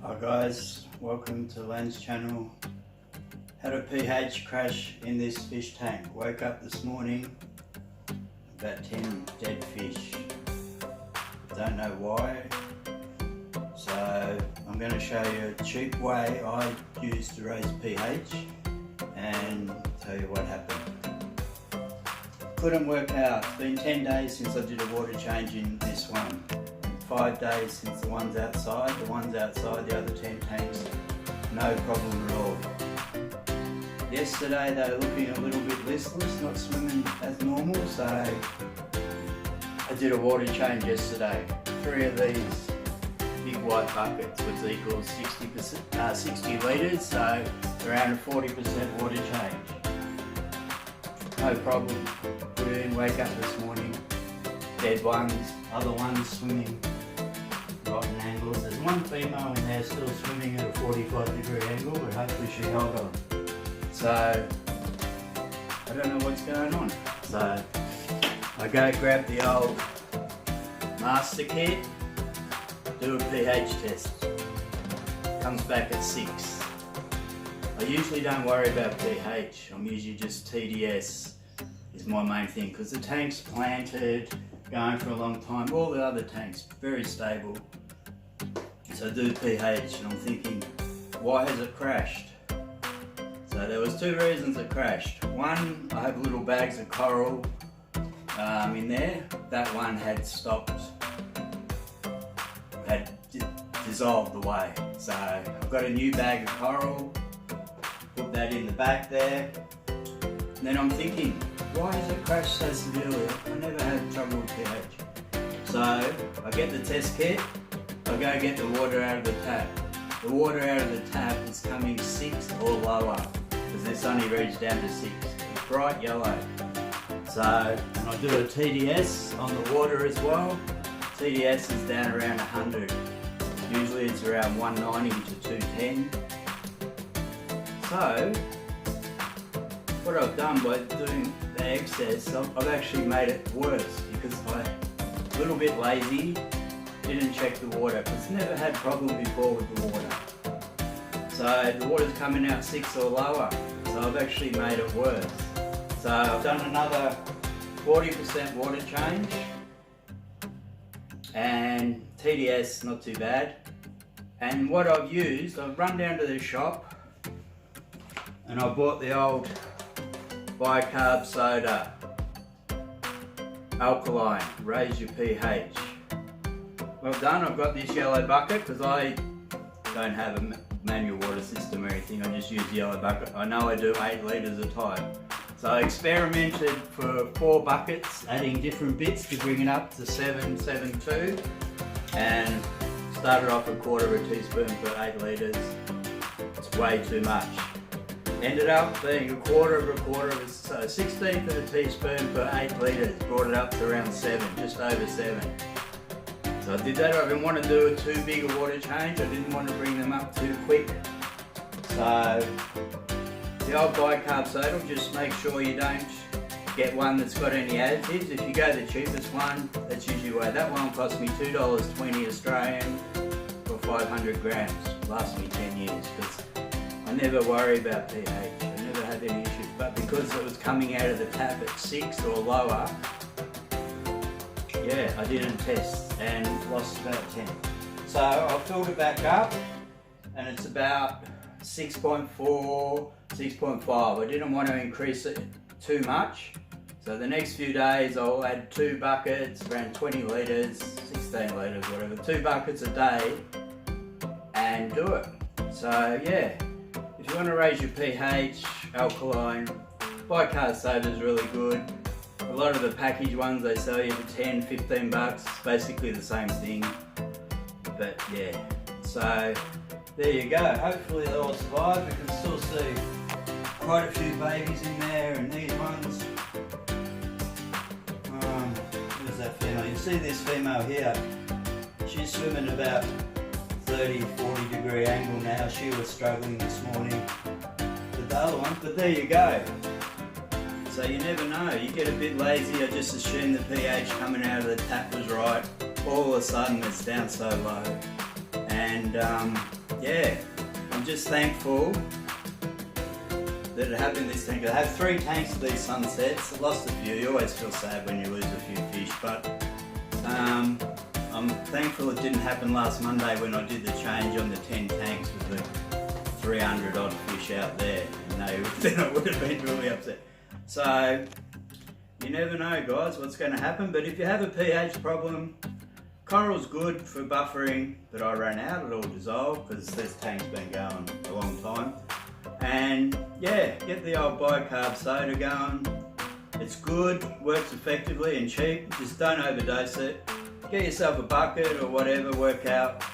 Hi guys, welcome to Lan's channel. Had a pH crash in this fish tank. Woke up this morning, about 10 dead fish. Don't know why. So I'm going to show you a cheap way I use to raise pH and tell you what happened. Couldn't work out. It's been 10 days since I did a water change in this one. 5 days since the ones outside. The ones outside, the other 10 tanks, no problem at all. Yesterday they were looking a little bit listless, not swimming as normal, so I did a water change yesterday. 3 of these big white buckets, which equals 60 litres, so around a 40% water change. No problem. Put it in, wake up this morning, dead ones, other ones swimming rotten angles. There's one female in there still swimming at a 45-degree angle, but hopefully she held on. So I don't know what's going on. So I go grab the old master kit, do a pH test. Comes back at 6. I usually don't worry about pH. I'm usually just TDS is my main thing, because the tank's planted, going for a long time. All the other tanks very stable. So I do pH and I'm thinking, why has it crashed? So there was 2 reasons it crashed. One, I have little bags of coral in there. That one had stopped, had dissolved away. So I've got a new bag of coral, put that in the back there. And then I'm thinking, why has it crashed so severely? I never had trouble with pH. So I get the test kit, I go get the water out of the tap. The water out of the tap is coming 6 or lower, because this only reads down to 6. It's bright yellow. So, and I do a TDS on the water as well. TDS is down around 100. Usually it's around 190 to 210. So, what I've done by doing the excess, I've actually made it worse, because I'm a little bit lazy, didn't check the water, because never had problem before with the water. So the water's coming out 6 or lower, so I've actually made it worse. So I've done another 40% water change, and TDS not too bad. And what I've used, I've run down to the shop and I bought the old bicarb soda, alkaline, raise your pH. Well done. I've got this yellow bucket because I don't have a manual water system or anything. I just use the yellow bucket. I know I do 8 litres a time. So I experimented for 4 buckets, adding different bits to bring it up to 7.72, and started off a 1/4 teaspoon for 8 litres. It's way too much. Ended up being a 1/4, so 1/16 of a teaspoon per 8 litres, brought it up to around 7, just over 7. So I did that. I didn't want to do a too big a water change, I didn't want to bring them up too quick. So the old bicarb soda, just make sure you don't get one that's got any additives. If you go the cheapest one, that's usually why. That one cost me $2.20 Australian for 500 grams. Lasts me 10 years, because I never worry about pH, I never had any issues, but because it was coming out of the tap at 6 or lower, yeah, I didn't test and lost about 10. So I'll fill it back up and it's about 6.4, 6.5. I didn't want to increase it too much. So the next few days I'll add 2 buckets, around 20 litres, 16 litres, whatever, 2 buckets a day and do it. So yeah. If you want to raise your pH, alkaline, bicarb soda is really good. A lot of the packaged ones they sell you for 10, 15 bucks, it's basically the same thing. But yeah, so there you go. Hopefully they'll all survive. We can still see quite a few babies in there, and these ones. Where's that female? You see this female here, she's swimming about 30-40 degree angle now. She was struggling this morning with the other one, but there you go. So you never know, you get a bit lazy. I just assumed the pH coming out of the tap was right. All of a sudden it's down so low, and yeah, I'm just thankful that it happened this tank. I have 3 tanks of these Sunsets. I lost a few. You always feel sad when you lose a few fish, but I'm thankful it didn't happen last Monday when I did the change on the 10 tanks with the 300 odd fish out there. Then I would have been really upset. So you never know, guys, what's going to happen. But if you have a pH problem, coral's good for buffering, but I ran out. It all dissolved because this tank's been going a long time. And yeah, get the old bicarb soda going. It's good, works effectively and cheap. Just don't overdose it. Get yourself a bucket or whatever, work out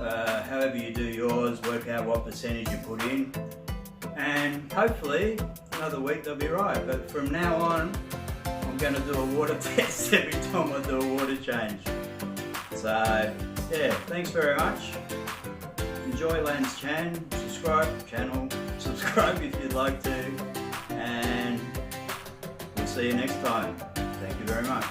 however you do yours, work out what percentage you put in, and hopefully another week they'll be right. But from now on, I'm going to do a water test every time I do a water change. So yeah, thanks very much. Enjoy Lan's channel, subscribe if you'd like to, and we'll see you next time. Thank you very much.